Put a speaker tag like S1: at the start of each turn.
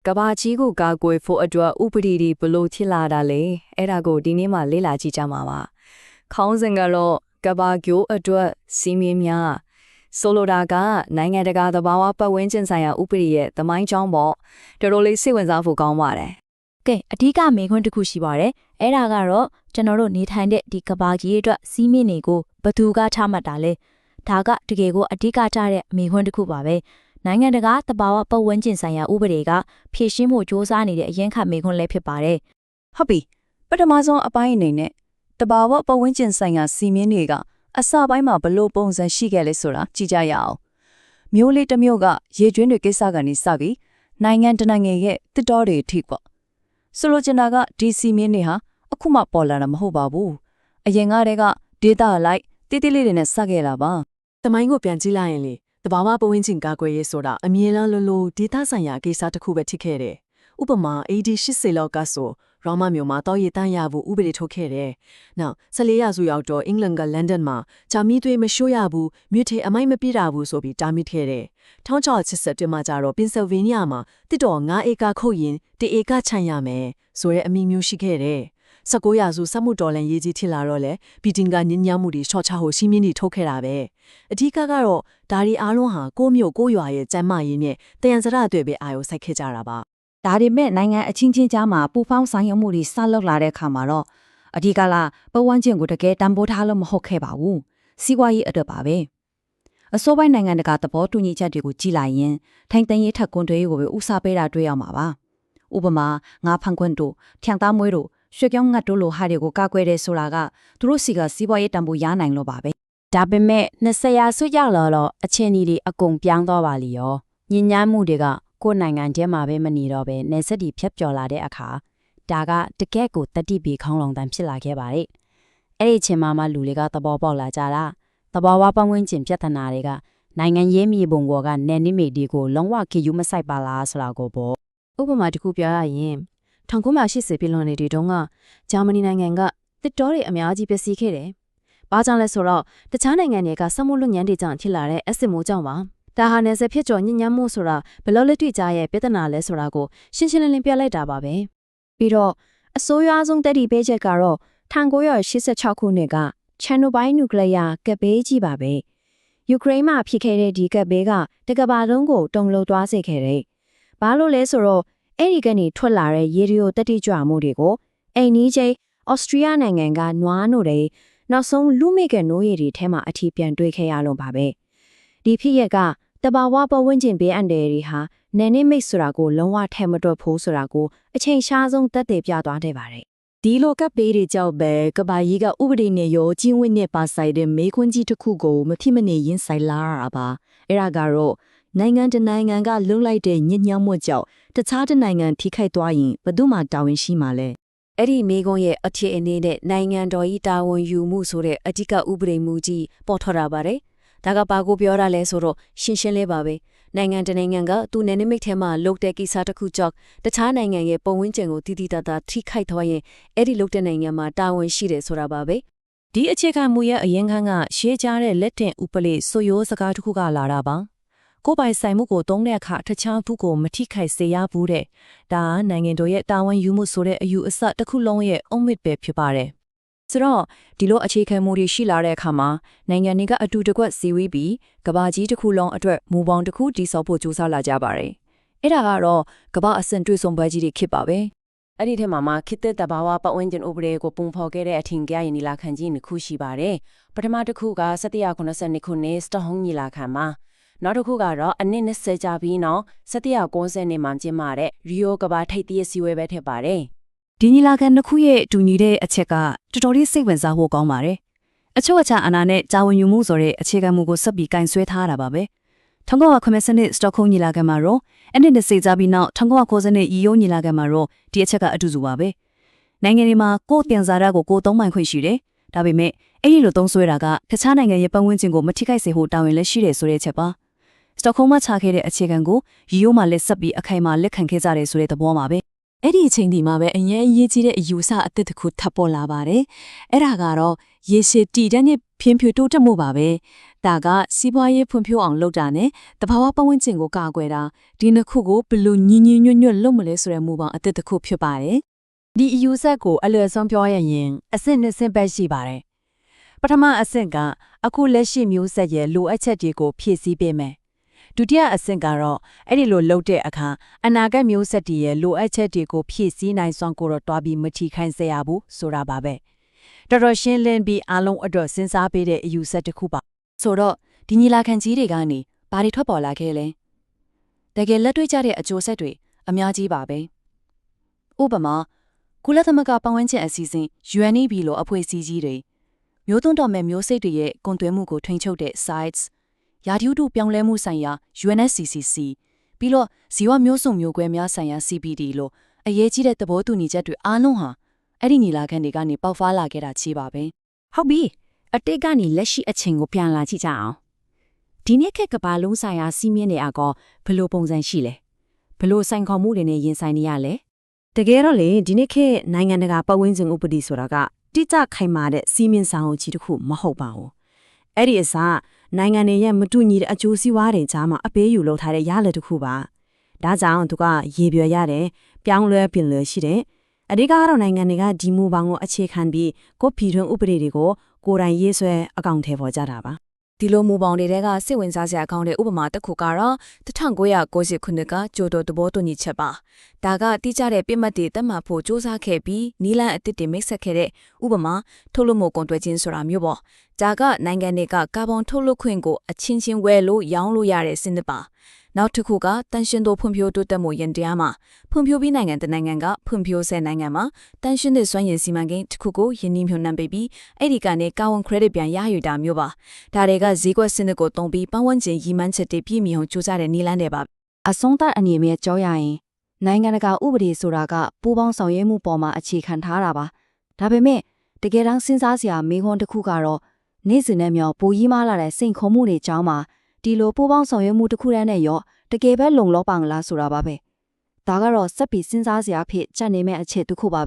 S1: ကဘာကြီးကိုကာကွယ်ဖို့အတွက်ဥပဒေတွေဘလို့ဖြစ်လာတာလဲအဲ့ဒါကိုဒီနေ့မှလေ့လာကြည့်ကြမှာပါခေါင်းစဉ်ကတော့ကဘာကျိုးအတွက်စီမင်းများဆိုလိုတာကနိုင်ငံတကာသဘာဝပတ်ဝန်းကျင်ဆိုင်ရာဥပဒေရဲ့သမိုင်းကြောင်းပေါ့တော်တော်လေးစိတ်ဝင်စားဖို့ကောင်းပါတယ်
S2: ကဲအဓိကမေခွန်းတစ်ခုရှိပါတယ်အဲ့ဒါကတော့ကျွန်တော်တို့နေထိုင်တဲ့ဒီကဘာကြီးအတွက်စီးမင်းတွေကိုဘသူကချမှတ်တာလဲဒါကတကယ်ကိုအဓိကထားတဲ့မေခွန်းတစ်ခုပါပဲနိုင်ငံတကာသဘာဝပတ်ဝန်းကျင်ဆိုင်ရာဥပဒေကဖြည့်ရှင်းဖို့စ조사နေတဲ့အရင်ခမေခွန်းလည်းဖြစ်ပါတယ်
S1: ဟုတ်ပြီပထမဆုံးအပိုင်းအနေနဲ့တဘာဝပတ်ဝန်းကျင်ဆိုင်ရာစီမင်းတွေကအစပိုင်းမှာဘလို့ပုံစံရှိခဲ့လဲဆိုတာကြည့်ကြရအောင်မျိုးလေးတစ်မျိုးကရေကျွင်းတွေကိစ္စကနေစပြီးနိုင်ငံတနိုင်ငံရဲ့တစ်တော်တွေအထိပေါ့ဆိုလိုချင်တာကဒီစီမင်းတွေဟာအခုမှပေါ်လာတာမဟုတ်ပါဘူးအရင်ကတည်းကဒေတာလိုက်တိတိလေးတွေနဲ့စခဲ့တာပါ
S3: တမိုင်းကိုပြန်ကြည့်လိုက်ရင်လေတဘာဝပတ်ဝန်းကျင်ကာကွယ်ရေးဆိုတာအမြင်လားလို့ဒေသဆိုင်ရာကိစ္စတစ်ခုပဲဖြစ်ခဲ့တယ်။ဥပမာ AD 80လောက်ကဆိုရောမမြို့မှာတောက်ရည်တန်းရဖို့ဥပဒေထုတ်ခဲ့တယ်။နောက်14ရာစုရောက်တော့အင်္ဂလန်ကလန်ဒန်မှာဂျာမီတွေမရှိုးရဘူးမြို့ထဲအမိုက်မပြတာဘူးဆိုပြီးတားမြစ်ခဲ့တယ်။1680မှာကျတော့ပင်ဆယ်ဗေးနီးယားမှာတစ်တော်9ဧကခုတ်ရင်1ဧကခြံရမယ်ဆိုတဲ့အမိမျိုးရှိခဲ့တယ်။19ရာစုစက်မှုတော်လှန်ရေးကြီးထင်လာတော့လေဘီတင်ကညဉ့်ညမ်းမှုတွေရှော့ချဖို့စီးမင်းတွေထုတ်ခဲ့တာပဲအဓိကကတော့ဒါဒီအားလုံးဟာကိုမျိုးကိုရွာရဲ့ကျမ်းမာရေးနဲ့တယံစရအတွေ့ပဲအာရုံစိုက်ခဲ့ကြတာပါ
S4: ဒါပေမဲ့နိုင်ငံအချင်းချင်းကြားမှာပူပေါင်းဆိုင်ရမှုတွေစလောက်လာတဲ့အခါမှာတော့အဓိကလာပတ်ဝန်းကျင်ကိုတကယ်တန်ဖိုးထားလို့မဟုတ်ခဲ့ပါဘူးစီးပွားရေးအတွက်ပါပဲအစိုးပိုင်းနိုင်ငံတကာသဘောတူညီချက်တွေကိုကြည်လိုက်ရင်ထိုင်တန်ရေးထက်ကွန်တွေကိုပဲဥစားပေးတာတွေ့ရမှာပါဥပမာငါးဖန်ခွန်းတို့ထျံသားမွေးတို့ရွှေကြောင်းငတ်တို့လိုဟာတွေကိုကာကွယ်တဲ့ဆိုတာကသူတို့စီကစီးပွားရေးတန်ဖိုးရနိုင်လို့ပါပဲ
S2: ဒါပေမဲ့20ရာစုရောက်လာတော့အခြေအနေတွေအကုန်ပြောင်းသွားပါလိရောညဉ့်ညမ်းမှုတွေကကိုယ်နိုင်ငံထဲမှာပဲမနေတော့ပဲနေဆက်တီဖြတ်ကျော်လာတဲ့အခါဒါကတကယ့်ကိုတတိပီခေါင်းလောင်တန်းဖြစ်လာခဲ့ပါတယ်အဲ့ဒီအချိန်မှာလူတွေကသဘောပေါက်လာကြတာသဘောဝပတ်ဝန်းကျင်ပြဿနာတွေကနိုင်ငံရေးမြေပုံပေါ်ကနယ်နိမိတ်တွေကိုလုံးဝခေယူမဆိုင်ပါလားဆိုတာကိုပေါ့
S5: ဥပမာတစ်ခုပြောရရင်1980ပြည်လွန်နေတုန်းကဂျာမနီနိုင်ငံကတစ်တော်တွေအများကြီးပျက်စီးခဲ့တယ်။ဘာကြောင့်လဲဆိုတော့တခြားနိုင်ငံတွေကစက်မှုလုပ်ငန်းတွေကြောင့်ဖြစ်လာတဲ့အက်ဆစ်မိုးကြောင့်ပါ။ဒါဟာနယ်စပ်ဖြစ်ကျော်ညဉ့်ညမ်းမှုဆိုတာဘယ်လိုလက်တွေ့ကြရဲ့ပြဿနာလဲဆိုတာကိုရှင်းရှင်းလင်းလင်းပြလိုက်တာပါပဲ။ပြီးတော့အစိုးရဆုံးတက်တီပေးချက်ကတော့1986ခုနှစ်ကချန်နိုဘိုင်းနျူကလ িয়ার ကပ်ဘေးကြီးပါပဲ။ယူကရိန်းမှာဖြစ်ခဲ့တဲ့ဒီကပ်ဘေးကတကဘာလုံးကိုတုံ့လုံသွားစေခဲ့တယ်။ဘာလို့လဲဆိုတော့အဲ့ဒီကနေထွက်လာတဲ့ရေဒီယိုတက်တိကြွမှုတွေကိုအိမ်နီးချင်းဩစတြီးယားနိုင်ငံကနွားနိုတွေနောက်ဆုံးလူမိကနိုးရည်တွေထဲမှာအထီးပြန်တွေ့ခဲ့ရလို့ပါပဲဒီဖြစ်ရကတဘာဝပတ်ဝန်းကျင်ဘေးအန္တရာယ်တွေဟာနယ်နိမိတ်ဆိုတာကိုလုံးဝထဲမတွက်ဖို့ဆိုတာကိုအချိန်ရှားဆုံးသက်သေပြသွားခဲ့ပါတယ်
S1: ဒီလိုကပ်ပေးတွေကြောက်ပဲကဘာကြီးကဥပဒေနဲ့ရောကျင်းဝတ်နဲ့ပါဆိုင်တဲ့မေခွန်းကြီးတစ်ခုကိုမဖြစ်မနေရင်ဆိုင်လာရတာပါအဲ့ဒါကတော့နိုင်ငံတနိုင်ငံကလွတ်လိုက်တဲ့ညဉ့်ညမ်းမှုကြောင့်တခြားတစ်နိုင်ငံထိခိုက်သွားရင်ဘယ်သူမှတာဝန်ရှိမှာလဲအဲ့ဒီမေခွန်းရဲ့အထည်အနေနဲ့နိုင်ငံတော်ဤတာဝန်ယူမှုဆိုတဲ့အဓိကဥပဒေမူကြီးပေါ်ထွက်လာပါတယ်ဒါကဘာကိုပြောရလဲဆိုတော့ရှင်းရှင်းလေးပါပဲနိုင်ငံတနိုင်ငံကသူ့နယ်နိမိတ်ထဲမှာလုပ်တဲ့ကိစ္စတစ်ခုကြောင့်တခြားနိုင်ငံရဲ့ပုံဝန်းကျင်ကိုတည်တည်တသာထိခိုက်သွားရင်အဲ့ဒီလုပ်တဲ့နိုင်ငံမှာတာဝန်ရှိတယ်ဆိုတာပါပဲဒီအခြေခံမူရဲ့အရင်ခန်းကရှေးကြတဲ့လက်တင်ဥပလေဆိုရိုးစကားတစ်ခုကလာတာပါကိုယ်ပိုင်ဆိုင်မှုကိုတုံးတဲ့အခါတခြားသူကိုမထိခိုက်စေရဘူးတဲ့ဒါကနိုင်ငံတော်ရဲ့တာဝန်ယူမှုဆိုတဲ့အယူအဆတစ်ခုလုံးရဲ့အုံမြစ်ပဲဖြစ်ပါတယ်ဆိုတော့ဒီလိုအခြေခံမှုတွေရှိလာတဲ့အခါမှာနိုင်ငံတွေကအတူတကွစီဝေးပြီးကဘာကြီးတစ်ခုလုံးအတွက်မူပေါင်းတစ်ခုတည်ဆောက်ဖို့ကြိုးစားလာကြပါတယ်အဲ့ဒါကတော့ကဘာအဆင့်တွေ့ဆုံပွဲကြီးတွေဖြစ်ပါပဲအဲ့ဒီထဲမှာခေတ်သစ်တဘာဝပတ်ဝန်းကျင်ဥပဒေကိုပုံဖော်ခဲ့တဲ့အထင်ကြီးညီလာခံကြီးနှစ်ခုရှိပါတယ်ပထမတစ်ခုက1792ခုနှစ်စတော့ဟုံးညီလာခံမှာနောက်တစ်ခုကတော့အနည်း20ကြာပြီးနောက်1790နှစ်မှကျင်းပတဲ့ရီယိုကဘာထိပ်သီးအစည်းအဝေးပဲဖြစ်ပါတယ်ဒီညီလာခံတစ်ခုရဲ့တူညီတဲ့အချက်ကတော်တော်လေးစိတ်ဝင်စားဖို့ကောင်းပါတယ်အချို့အခြားအနာနဲ့ဂျာဝန်ယူမှုဆိုတဲ့အခြေခံမူကိုဆက်ပြီးကင်ဆွဲထားတာပါပဲ1990နှစ်စတော့ခုံညီလာခံမှာတော့အနည်း20ကြာပြီးနောက်1990နှစ်ရီယိုညီလာခံမှာတော့ဒီအချက်ကအတူတူပါပဲနိုင်ငံတွေမှာကိုယ်တင်စားရကိုကိုယ်သုံးပိုင်ခွင့်ရှိတယ်ဒါပေမဲ့အဲ့ဒီလိုသုံးဆွဲတာကတခြားနိုင်ငံရဲ့ပတ်ဝန်းကျင်ကိုမထိခိုက်စေဖို့တာဝန်လည်းရှိတယ်ဆိုတဲ့ချက်ပါစတော့ခုံမှာချခဲ့တဲ့အခြေခံကိုရီယိုမှာလက်ဆက်ပြီးအခိုင်အမာလက်ခံခဲ့ကြတယ်ဆိုတဲ့သဘောပါပဲ
S3: အဲ့ဒီအချိန်ဒီမှာပဲအရင်အရေးကြီးတဲ့အယူဆအသစ်တစ်ခုထပ်ပေါ်လာပါတယ်။အဲ့ဒါကတော့ရေရှည်တည်တဲ့နဲ့ဖြင်းဖြူတိုးတက်မှုပါပဲ။ဒါကစီးပွားရေးဖွံ့ဖြိုးအောင်လုပ်တာနဲ့တဘာဝပတ်ဝန်းကျင်ကိုကာကွယ်တာဒီနှစ်ခုကိုဘယ်လိုညီညီညွတ်ညွတ်လုပ်မလဲဆိုတဲ့မူပေါင်းအသစ်တစ်ခုဖြစ်ပါတယ်။
S2: ဒီအယူဆက်ကိုအလွယ်ဆုံးပြောရရင်အဆင့်နှစ်ဆင့်ပဲရှိပါတယ်ပထမအဆင့်ကအခုလက်ရှိမျိုးဆက်ရဲ့လိုအပ်ချက်တွေကိုဖြည့်ဆည်းပေးမယ်ဒုတိယအဆင့်ကတော့အဲ့ဒီလိုလုပ်တဲ့အခါအနာဂတ်မျိုးဆက်တည်းရဲ့လိုအပ်ချက်တွေကိုဖြည့်ဆည်းနိုင်စွမ်းကိုတော့တွားပြီးမထီခိုင်းစေရဘူးဆိုတာပါပဲတော်တော်ရှင်းလင်းပြီးအားလုံးအတွက်စဉ်းစားပေးတဲ့အယူဆက်တစ်ခုပါဆိုတော့ဒီညီလာခံကြီးတွေကနေဘာတွေထွက်ပေါ်လာခဲ့လဲတကယ်လက်တွေ့ကျတဲ့အကျိုးဆက်တွေအများကြီးပါပဲဥပမာကုလသမဂ္ဂပတ်ဝန်းကျင်အစီအစဉ် UNEP လိုအဖွဲ့အစည်းကြီးတွေမျိုးသွန်းတော်မဲ့မျိုးစိတ်တွေရဲ့ကွန်သွဲမှုကိုထိန်းချုပ်တဲ့ sites ရာသီဥတုပြောင်းလဲမှုဆိုင်ရာ UNFCCC ပြီးတော့ဇီဝမျိုးစုံမျိုးကွဲများဆိုင်ရာ CPD လိုအရေးကြီးတဲ့သဘောတူညီချက်တွေအားလုံးဟာအဲ့ဒီညီလာခံတွေကနေပေါက်ဖွာလာခဲ့တာချေပါပဲဟုတ်ပြီအတိတ်ကနေလက်ရှိအချိန်ကိုပြန်လာကြည့်ကြအောင်ဒီနေ့ခေတ်ကမ္ဘာလုံးဆိုင်ရာစီးမြင့်နေအကောဘယ်လိုပုံစံရှိလဲဘယ်လိုဆိုင်ခေါ်မှုတွေနဲ့ရင်ဆိုင်နေရလဲတကယ်တော့လေဒီနေ့ခေတ်နိုင်ငံတကာပတ်ဝန်းကျင်ဥပဒေဆိုတာကတိကျခိုင်မာတဲ့စီးမြင့်ဆောင်အုပ်ကြီးတစ်ခုမဟုတ်ပါဘူးအဲ့ဒီအစားနိုင်ငံတွေရဲ့မတူညီတဲ့အကျိုးစီးပွားတွေကြားမှာအပေးယူလုပ်ထားတဲ့ရလဒ်တစ်ခုပါဒါကြောင့်သူကရေပြော်ရတယ်ပြောင်းလဲပြင်လဲရှိတယ်အဓိကကတော့နိုင်ငံတွေကဒီမူပေါင်းကိုအခြေခံပြီးကိုပြည်တွင်းဥပဒေတွေကိုကိုယ်တိုင်ရေးဆွဲအကောင့်ထဲပေါ်ကြတာပါဒီလိုမူပေါင်းတွေကစိတ်ဝင်စားစရာကောင်းတဲ့ဥပမာတစ်ခုကတော့1990ခုနှစ်ကကျိုးတော်သဘောတူညီချက်ပါဒါကတိကျတဲ့ပြစ်မှတ်တွေသတ်မှတ်ဖို့စ조사ခဲ့ပြီးနီလန်အသစ်တွေမိတ်ဆက်ခဲ့တဲ့ဥပမာထုတ်လုပ်မှုကုန်သွယ်ခြင်းဆိုတာမျိုးပေါ့ဒါကနိုင်ငံတွေကကာဗွန်ထုတ်လွှတ်ခွင့်ကိုအချင်းချင်းဝယ်လို့ရောင်းလို့ရတဲ့စနစ်ပါနောက်တစ်ခုကတန်ရှင်တို့ဖွံ့ဖြိုးတိုးတက်မှုရန်တရားမှာဖွံ့ဖြိုးပြီးနိုင်ငံတနိုင်ငံကဖွံ့ဖြိုးဆဲနိုင်ငံမှာတန်ရှင်တဲ့စွမ်းရည်စီမံကိန်းတစ်ခုကိုယင်းနှိမ့်ညွှန်နှံပေးပြီးအဲ့ဒီကနေကာဗွန် credit ပြန်ရယူတာမျိုးပါဒါတွေကဈေးကွက်စနစ်ကိုတုံးပြီးပတ်ဝန်းကျင်ရည်မှန်းချက်တွေပြည့်မီအောင်ကြိုးစားတဲ့နည်းလမ်းတွေပါအဆုံးသတ်အနေနဲ့ကြောရရင်နိုင်ငံတကာဥပဒေဆိုတာကပူးပေါင်းဆောင်ရွက်မှုပေါ်မှာအခြေခံထားတာပါဒါပေမဲ့တကယ်တမ်းစဉ်းစားစရာမေးခွန်းတစ်ခုကတော့နေ့စဉ်နဲ့မြောပိုကြီးမားလာတဲ့စိန်ခေါ်မှုတွေကြောင်းမှာဒီလိုပူးပေါင်းဆောင်ရွက်မှုတစ်ခုတည်းနဲ့ရောတကယ်ပဲလုံလောက်ပါငလားဆိုတာပါပဲဒါကတော့စက်ပြီးစဉ်းစားစရာဖြစ်ချက်နေမဲ့အခြေတစ်ခုပါ